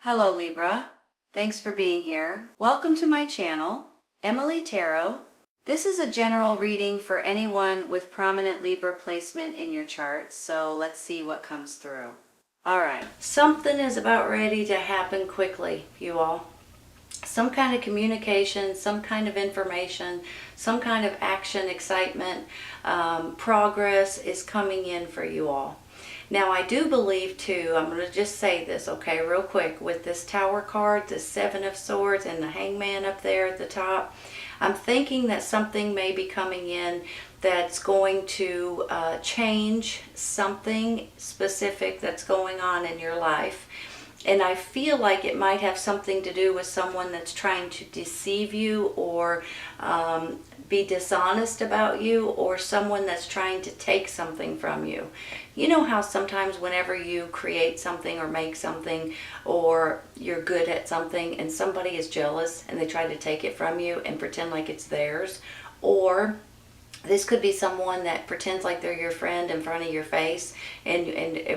Hello Libra, thanks for being here. Welcome to my channel, Emily Tarot. This is a general reading for anyone with prominent Libra placement in your chart, so let's see what comes through. Alright, something is about ready to happen quickly, you all. Some kind of communication, some kind of information, some kind of action, excitement, progress is coming in for you all. Now, I do believe too, I'm going to just say this, okay, real quick, with this Tower card, the Seven of Swords, and the Hangman up there at the top, I'm thinking that something may be coming in that's going to change something specific that's going on in your life. And I feel like it might have something to do with someone that's trying to deceive you or be dishonest about you, or someone that's trying to take something from you. You know how sometimes whenever you create something or make something or you're good at something and somebody is jealous and they try to take it from you and pretend like it's theirs? Or this could be someone that pretends like they're your friend in front of your face, and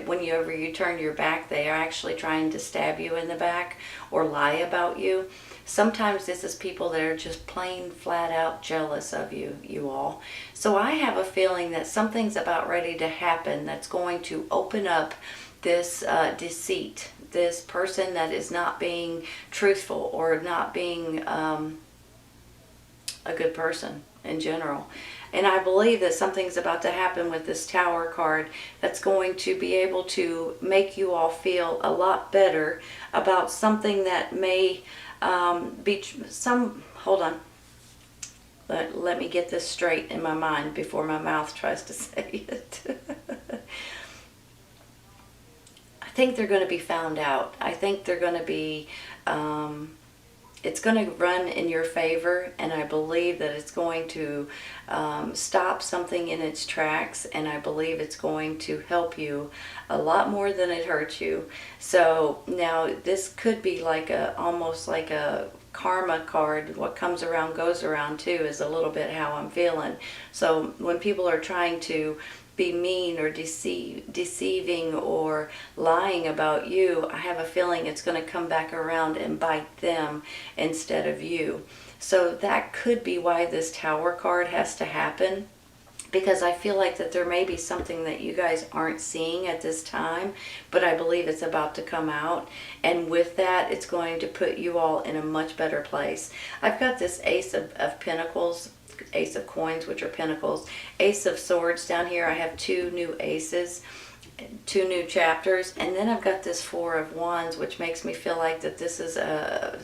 whenever you turn your back, they are actually trying to stab you in the back or lie about you. Sometimes this is people that are just plain flat out jealous of you, you all. So I have a feeling that something's about ready to happen that's going to open up this deceit, this person that is not being truthful or not being a good person in general. And I believe that something's about to happen with this Tower card that's going to be able to make you all feel a lot better about something that may be hold on. Let me get this straight in my mind before my mouth tries to say it. I think they're going to be found out. I think they're going to be it's going to run in your favor, and I believe that it's going to stop something in its tracks, and I believe it's going to help you a lot more than it hurts you. So now this could be like almost like a karma card. What comes around goes around too, is a little bit how I'm feeling. So when people are trying to be mean or deceiving or lying about you, I have a feeling it's going to come back around and bite them instead of you. So that could be why this Tower card has to happen, because I feel like that there may be something that you guys aren't seeing at this time, but I believe it's about to come out, and with that it's going to put you all in a much better place. I've got this Ace of Pentacles, Ace of Coins, which are Pentacles, Ace of Swords down here. I have two new aces, two new chapters, and then I've got this Four of Wands, which makes me feel like that this is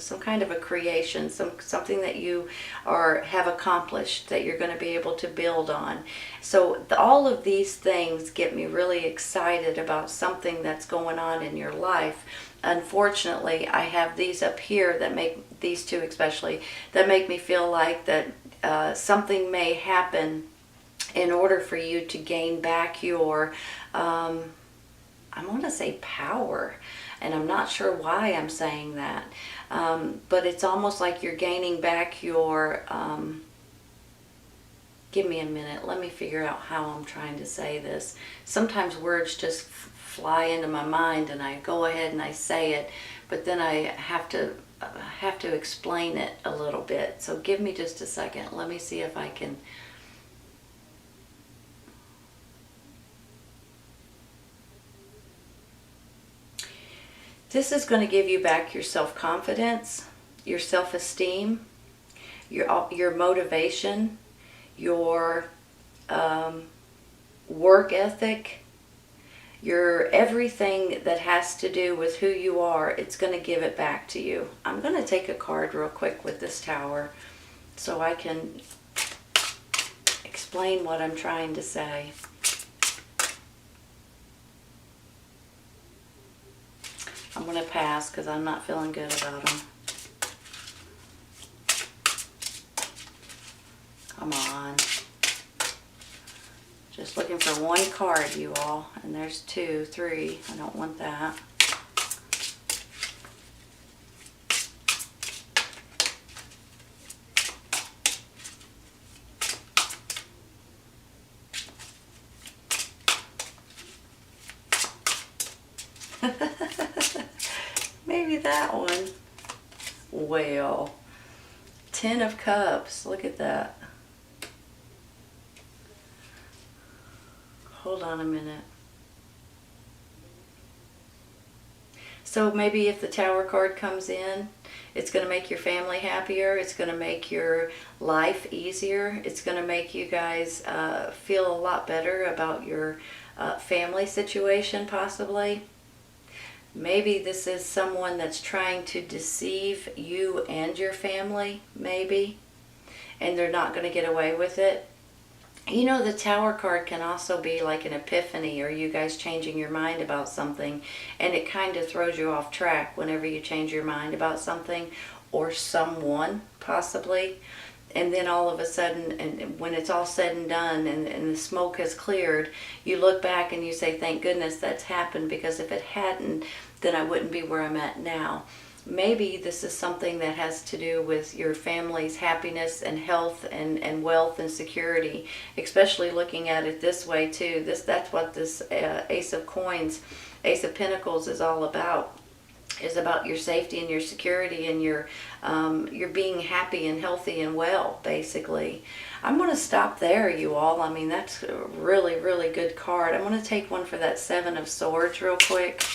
some kind of a creation, something that you have accomplished that you're going to be able to build on. So all of these things get me really excited about something that's going on in your life. Unfortunately, I have these up here that make, these two especially, that make me feel like that something may happen in order for you to gain back your, I want to say power, and I'm not sure why I'm saying that, but it's almost like you're gaining back your, give me a minute, let me figure out how I'm trying to say this. Sometimes words just fly into my mind and I go ahead and I say it, but then I have to explain it a little bit. So give me just a second. Let me see if I can. This is going to give you back your self-confidence, your self-esteem, your motivation, your work ethic, your everything that has to do with who you are. It's going to give it back to you. I'm going to take a card real quick with this Tower so I can explain what I'm trying to say. I'm going to pass because I'm not feeling good about them. Come on. Just looking for one card, you all. And there's two, three. I don't want that. maybe that one. Well, 10 of Cups. Look at that. Hold on a minute. So maybe if the Tower card comes in, it's going to make your family happier. It's going to make your life easier. It's going to make you guys feel a lot better about your family situation, possibly. Maybe this is someone that's trying to deceive you and your family, maybe, and they're not going to get away with it. You know, the Tower card can also be like an epiphany, or you guys changing your mind about something, and it kind of throws you off track whenever you change your mind about something or someone, possibly. And then all of a sudden, and when it's all said and done and the smoke has cleared, you look back and you say, thank goodness that's happened, because if it hadn't, then I wouldn't be where I'm at now. Maybe this is something that has to do with your family's happiness and health and wealth and security, especially looking at it this way too. That's what this Ace of Coins, Ace of Pentacles is all about. Is about your safety and your security and your being happy and healthy and well, basically. I'm going to stop there, you all. I mean, that's a really, really good card. I'm going to take one for that Seven of Swords real quick.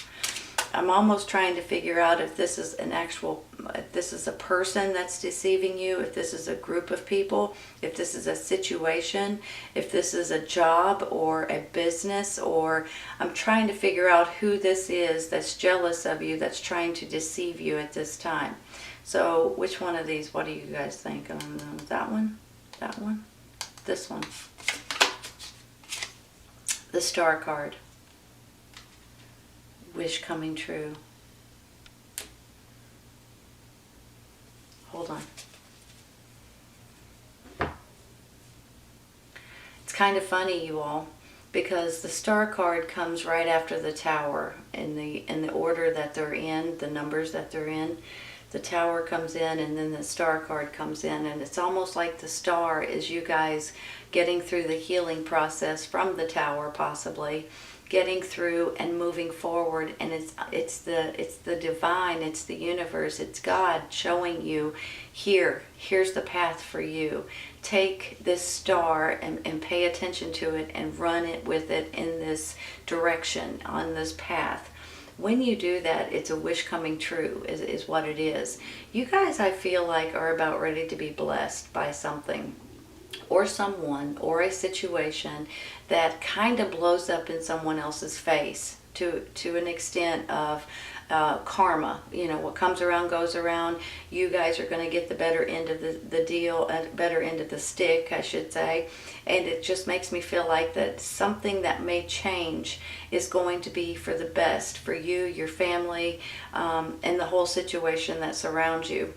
I'm almost trying to figure out if this is if this is a person that's deceiving you, if this is a group of people, if this is a situation, if this is a job or a business, or I'm trying to figure out who this is that's jealous of you, that's trying to deceive you at this time. So which one of these, what do you guys think? That one? That one? This one? The Star card. Wish coming true. Hold on. It's kind of funny, you all, because the Star card comes right after the Tower in the order that they're in, the numbers that they're in. The Tower comes in and then the Star card comes in, and it's almost like the Star is you guys getting through the healing process from the Tower, possibly getting through and moving forward, and it's the divine, it's the universe, it's God showing you, here's the path for you. Take this star and pay attention to it and run it with it in this direction, on this path. When you do that, it's a wish coming true, is what it is. You guys, I feel like, are about ready to be blessed by something or someone or a situation that kind of blows up in someone else's face to an extent of karma. You know, what comes around goes around. You guys are going to get the better end of the deal, better end of the stick, I should say. And it just makes me feel like that something that may change is going to be for the best for you, your family, and the whole situation that surrounds you.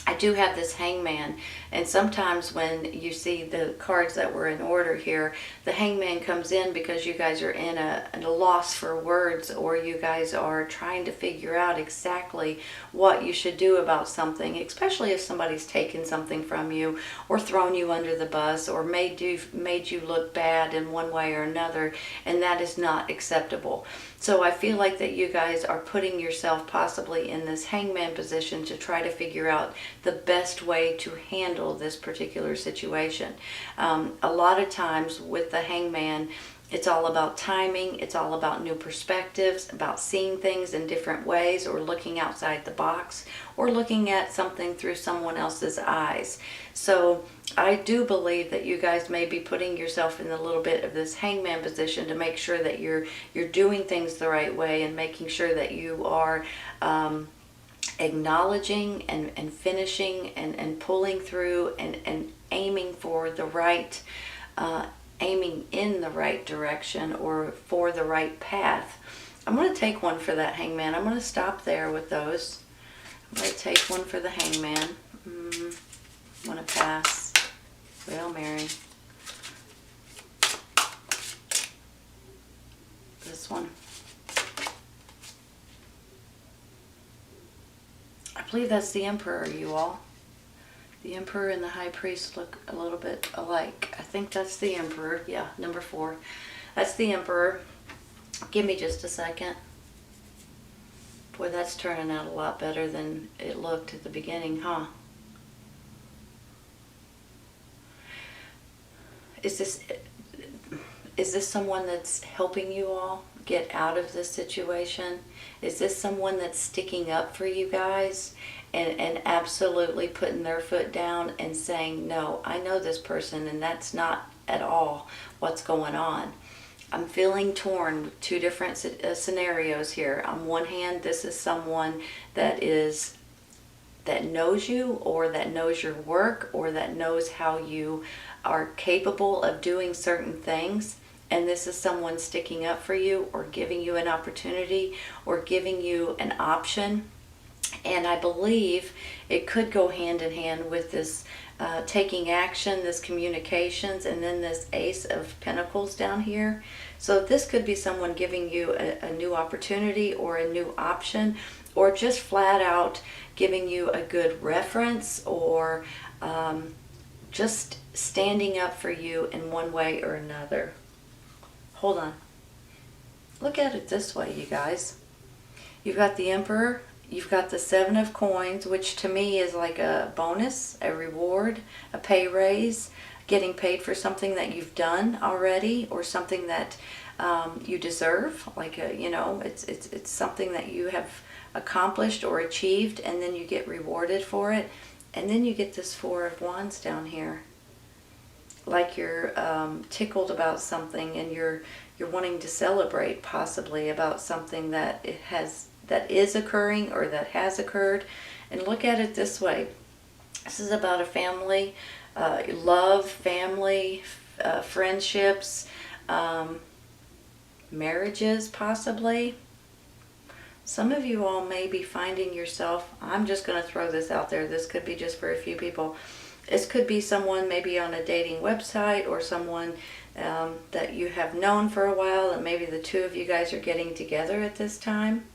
I do have this Hangman, and sometimes when you see the cards that were in order here, the Hangman comes in because you guys are in a loss for words, or you guys are trying to figure out exactly what you should do about something, especially if somebody's taken something from you or thrown you under the bus or made you look bad in one way or another, and that is not acceptable. So I feel like that you guys are putting yourself possibly in this Hangman position to try to figure out the best way to handle this particular situation. A lot of times with the Hangman, it's all about timing, it's all about new perspectives, about seeing things in different ways, or looking outside the box, or looking at something through someone else's eyes. So I do believe that you guys may be putting yourself in a little bit of this Hangman position to make sure that you're doing things the right way, and making sure that you are acknowledging and finishing and pulling through and aiming for the right aiming in the right direction or for the right path. I'm going to take one for that Hangman. I'm going to stop there with those. I'm going to take one for the Hangman. I'm going to pass. Well, Mary. This one. I believe that's the Emperor, you all. The Emperor and the High Priest look a little bit alike. I think that's the Emperor. Yeah, number 4. That's the Emperor. Give me just a second. Boy, that's turning out a lot better than it looked at the beginning, huh? Is this someone that's helping you all get out of this situation? Is this someone that's sticking up for you guys and absolutely putting their foot down and saying, no, I know this person and that's not at all what's going on? I'm feeling torn with two different scenarios here. On one hand, this is someone that knows you, or that knows your work, or that knows how you are capable of doing certain things. And this is someone sticking up for you, or giving you an opportunity, or giving you an option. And I believe it could go hand in hand with this taking action, this communications, and then this Ace of Pentacles down here. So this could be someone giving you a new opportunity or a new option, or just flat out giving you a good reference, or just standing up for you in one way or another. Hold on. Look at it this way, you guys. You've got the Emperor. You've got the Seven of Coins, which to me is like a bonus, a reward, a pay raise, getting paid for something that you've done already, or something that you deserve. Like it's something that you have accomplished or achieved, and then you get rewarded for it. And then you get this Four of Wands down here, like you're tickled about something, and you're wanting to celebrate possibly about something that is occurring or that has occurred. And look at it this way. This is about a family, love, family, friendships, marriages possibly. Some of you all may be finding yourself, I'm just going to throw this out there, this could be just for a few people. This could be someone maybe on a dating website, or someone that you have known for a while, and maybe the two of you guys are getting together at this time.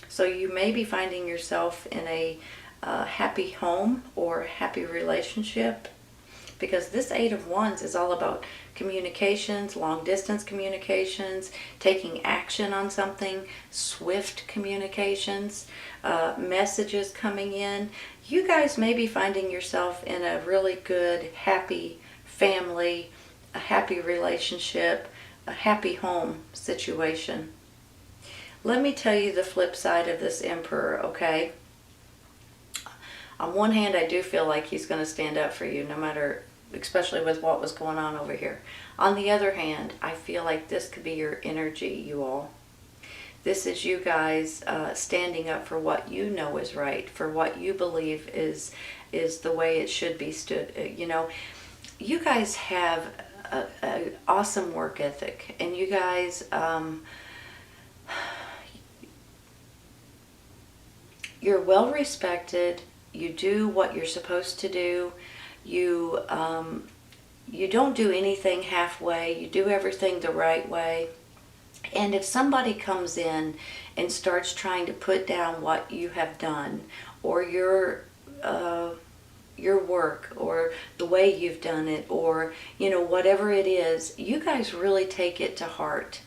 So you may be finding yourself in a happy home or happy relationship, because this Eight of Wands is all about communications, long distance communications, taking action on something, swift communications, messages coming in. You guys may be finding yourself in a really good, happy family, a happy relationship, a happy home situation. Let me tell you the flip side of this Emperor, okay? On one hand, I do feel like he's going to stand up for you, no matter, especially with what was going on over here. On the other hand, I feel like this could be your energy, you all. This is you guys standing up for what you know is right, for what you believe is the way it should be stood. You guys have an awesome work ethic, and you guys, you're well respected. You do what you're supposed to do. You don't do anything halfway. You do everything the right way. And if somebody comes in and starts trying to put down what you have done, or your work, or the way you've done it, or whatever it is, you guys really take it to heart.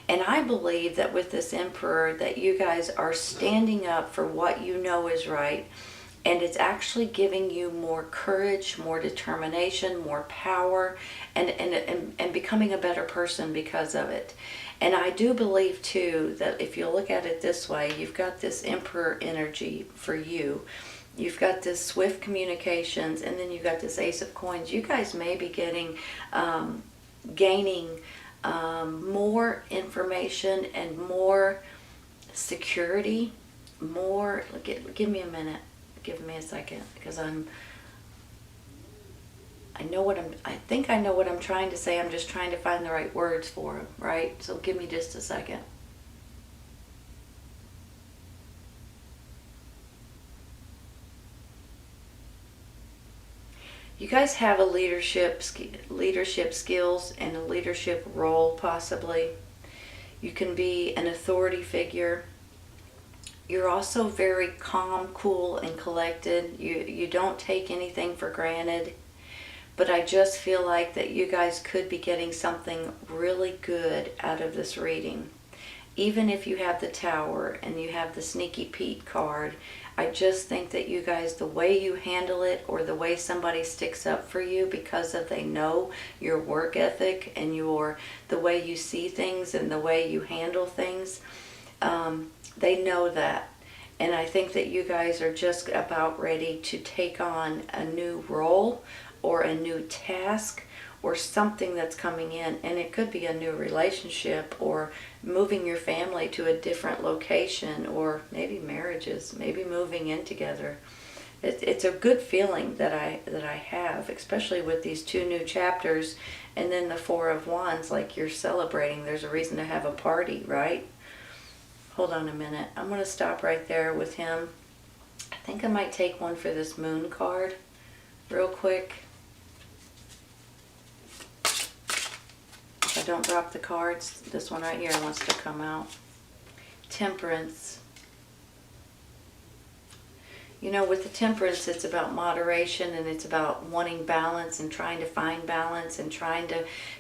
And I believe that with this Emperor, that you guys are standing up for what you know is right, and it's actually giving you more courage, more determination, more power, and becoming a better person because of it. And I do believe too that if you look at it this way, you've got this Emperor energy for you. You've got this swift communications, and then you've got this Ace of Coins. You guys may be gaining more information and more security, more. Give me a minute. Give me a second, because I think I know what I'm trying to say. I'm just trying to find the right words for it, right? So give me just a second. You guys have a leadership skills and a leadership role, possibly. You can be an authority figure. You're also very calm, cool, and collected. You don't take anything for granted. But I just feel like that you guys could be getting something really good out of this reading. even if you have the Tower and you have the Sneaky Pete card, I just think that you guys, the way you handle it, or the way somebody sticks up for you because of they know your work ethic and the way you see things and the way you handle things, they know that. And I think that you guys are just about ready to take on a new role or a new task or something that's coming in. And it could be a new relationship, or moving your family to a different location, or maybe marriages, maybe moving in together. It's a good feeling that I have, especially with these 2 new chapters, and then the 4 of Wands, like you're celebrating. There's a reason to have a party, right? Hold on a minute. I'm going to stop right there with him. I think I might take one for this Moon card real quick. If I don't drop the cards, this one right here wants to come out. Temperance. You know, with the Temperance, it's about moderation, and it's about wanting balance and trying to find balance and trying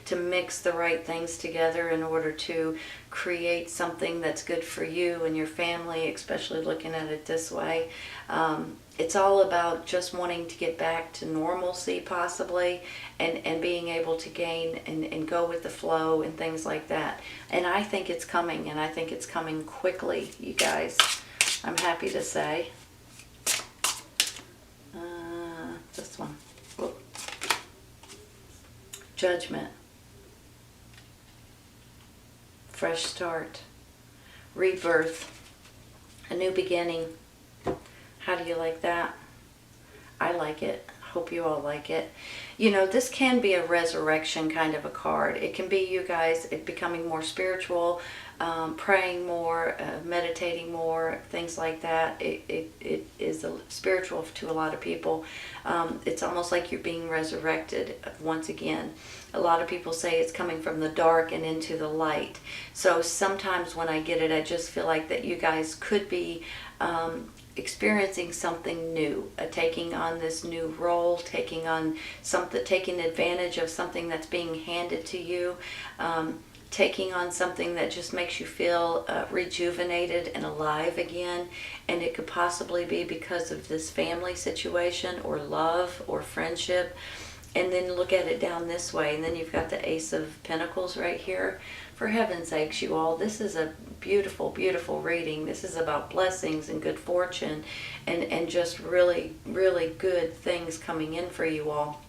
to mix the right things together in order to create something that's good for you and your family, especially looking at it this way. It's all about just wanting to get back to normalcy, possibly, and being able to gain and go with the flow and things like that. And I think it's coming, and I think it's coming quickly, you guys. I'm happy to say. This one. Whoop. Judgment. Fresh start. Rebirth. A new beginning. How do you like that? I like it. Hope you all like it. You know, this can be a resurrection kind of a card. It can be you guys becoming more spiritual, praying more, meditating more, things like that. It is spiritual to a lot of people. It's almost like you're being resurrected once again. A lot of people say it's coming from the dark and into the light. So sometimes when I get it, I just feel like that you guys could be experiencing something new, taking on this new role, taking on something, taking advantage of something that's being handed to you, taking on something that just makes you feel rejuvenated and alive again. And it could possibly be because of this family situation or love or friendship. And then look at it down this way, and then you've got the Ace of Pentacles right here. For heaven's sakes, you all, this is a beautiful, beautiful reading. This is about blessings and good fortune and just really, really good things coming in for you all.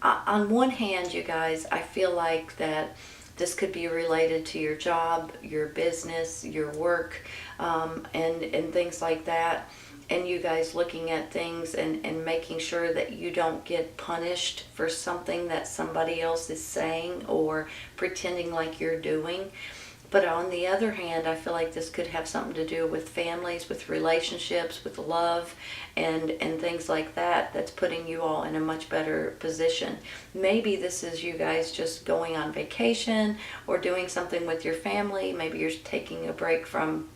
On one hand, you guys, I feel like that this could be related to your job, your business, your work, and things like that. And you guys looking at things and making sure that you don't get punished for something that somebody else is saying or pretending like you're doing. But on the other hand, I feel like this could have something to do with families, with relationships, with love, and things like that. That's putting you all in a much better position. Maybe this is you guys just going on vacation or doing something with your family. Maybe you're taking a break from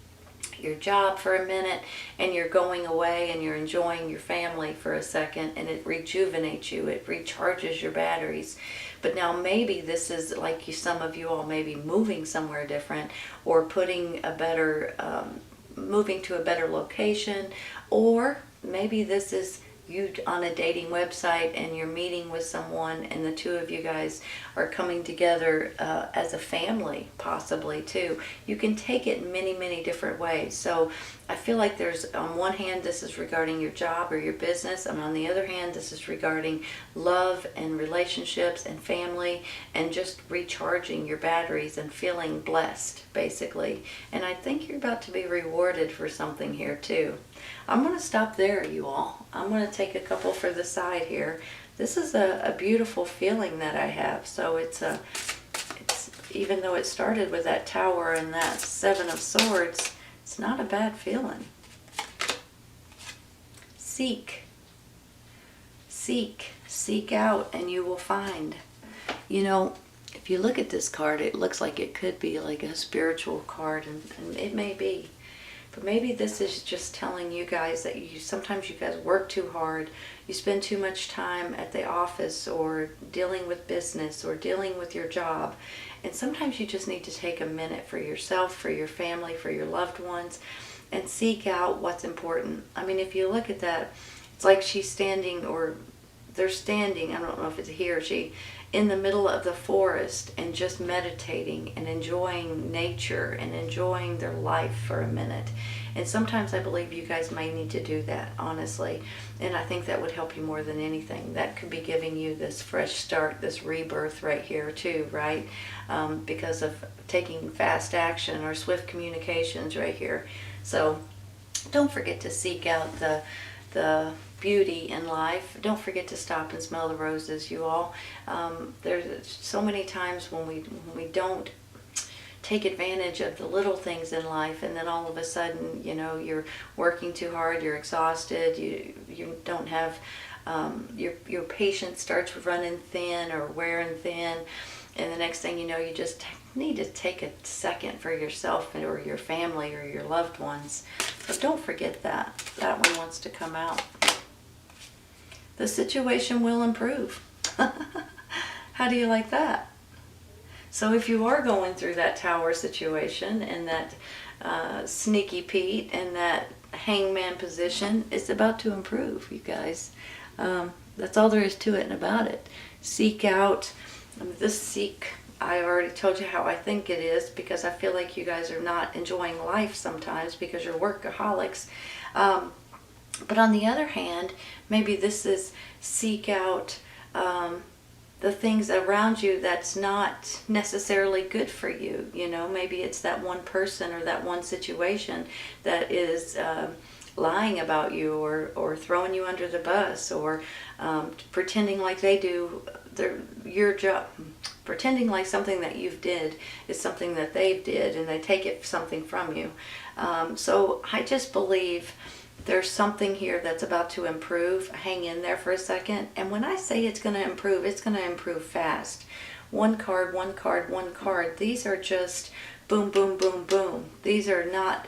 your job for a minute and you're going away and you're enjoying your family for a second, and it rejuvenates you, it recharges your batteries. But now maybe this is like some of you all may be moving somewhere different, or putting a better moving to a better location, or maybe this is you on a dating website and you're meeting with someone and the two of you guys are coming together as a family, possibly too. You can take it in many, many different ways. So I feel like there's, on one hand, this is regarding your job or your business, and on the other hand, this is regarding love and relationships and family and just recharging your batteries and feeling blessed, basically. And I think you're about to be rewarded for something here too. I'm going to stop there, you all. I'm going to take a couple for the side here. This is a beautiful feeling that I have. So it's even though it started with that Tower and that Seven of Swords, it's not a bad feeling. Seek. Seek. Seek out and you will find. You know, if you look at this card, it looks like it could be like a spiritual card, and it may be. But maybe this is just telling you guys that sometimes you guys work too hard. You spend too much time at the office or dealing with business or dealing with your job. And sometimes you just need to take a minute for yourself, for your family, for your loved ones, and seek out what's important. I mean, if you look at that, it's like she's standing, or they're standing, I don't know if it's he or she, in the middle of the forest and just meditating and enjoying nature and enjoying their life for a minute. And sometimes I believe you guys may need to do that, honestly. And I think that would help you more than anything. That could be giving you this fresh start, this rebirth right here too, right? Because of taking fast action or swift communications right here. So don't forget to seek out the beauty in life. Don't forget to stop and smell the roses, you all. There's so many times when we don't take advantage of the little things in life, and then all of a sudden, you know, you're working too hard, you're exhausted, you don't have your patience starts running thin or wearing thin, and the next thing you know, you just need to take a second for yourself or your family or your loved ones. But don't forget that. That one wants to come out. The situation will improve. How do you like that? So if you are going through that tower situation and that sneaky Pete and that hangman position, it's about to improve, you guys. That's all there is to it and about it. Seek out, I already told you how I think it is, because I feel like you guys are not enjoying life sometimes because you're workaholics. But on the other hand, maybe this is seek out the things around you that's not necessarily good for you. You know, maybe it's that one person or that one situation that is lying about you, or throwing you under the bus, or pretending like they do your job, pretending like something that you've did is something that they did, and they take something from you. So I just believe there's something here that's about to improve. Hang in there for a second. And when I say it's going to improve, it's going to improve fast. One card, one card, one card. These are just boom, boom, boom, boom. These are not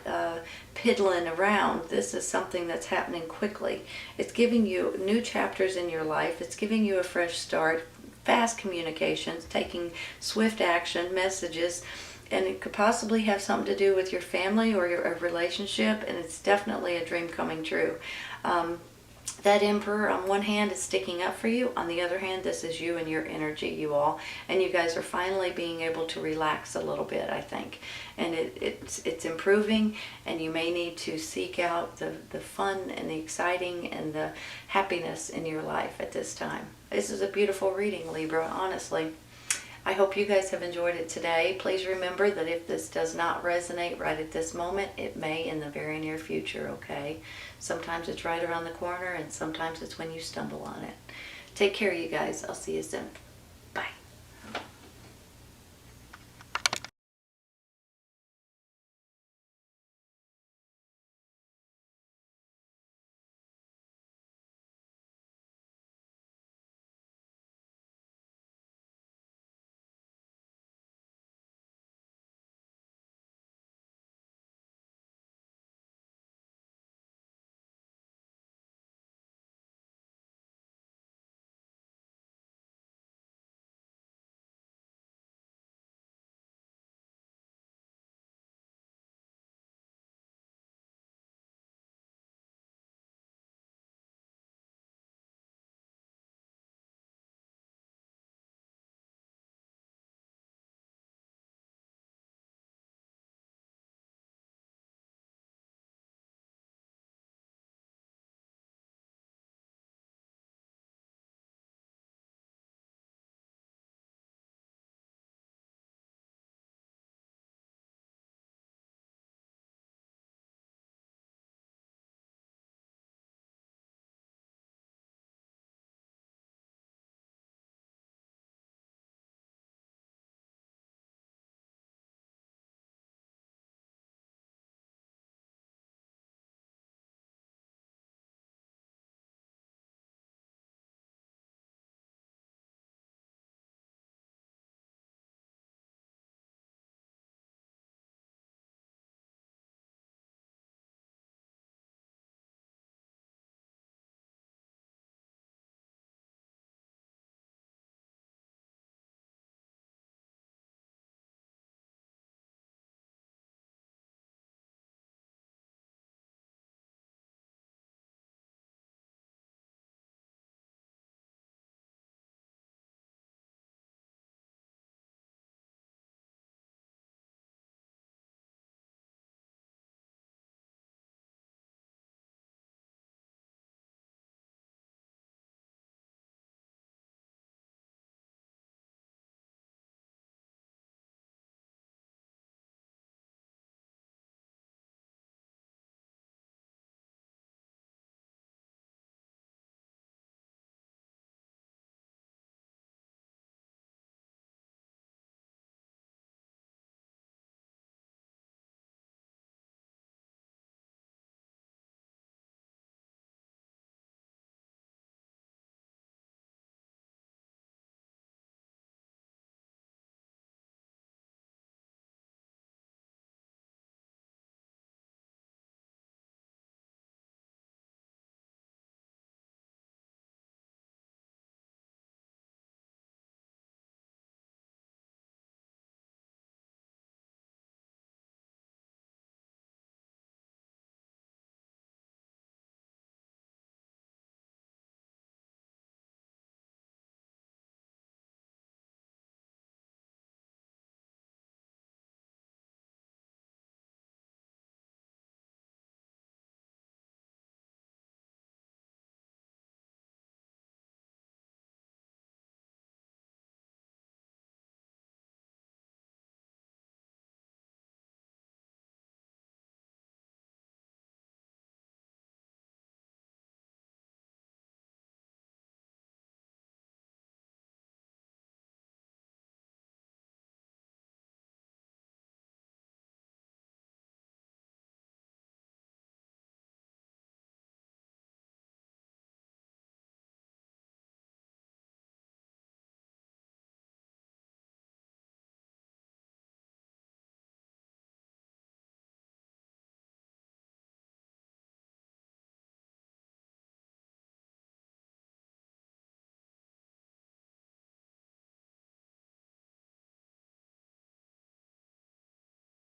piddling around. This is something that's happening quickly. It's giving you new chapters in your life. It's giving you a fresh start, fast communications, taking swift action, messages. And it could possibly have something to do with your family or your relationship, and it's definitely a dream coming true. That Emperor, on one hand, is sticking up for you. On the other hand, this is you and your energy, you all. And you guys are finally being able to relax a little bit, I think. And it's improving, and you may need to seek out the fun and the exciting and the happiness in your life at this time. This is a beautiful reading, Libra, honestly. I hope you guys have enjoyed it today. Please remember that if this does not resonate right at this moment, it may in the very near future, okay? Sometimes it's right around the corner, and sometimes it's when you stumble on it. Take care, you guys. I'll see you soon.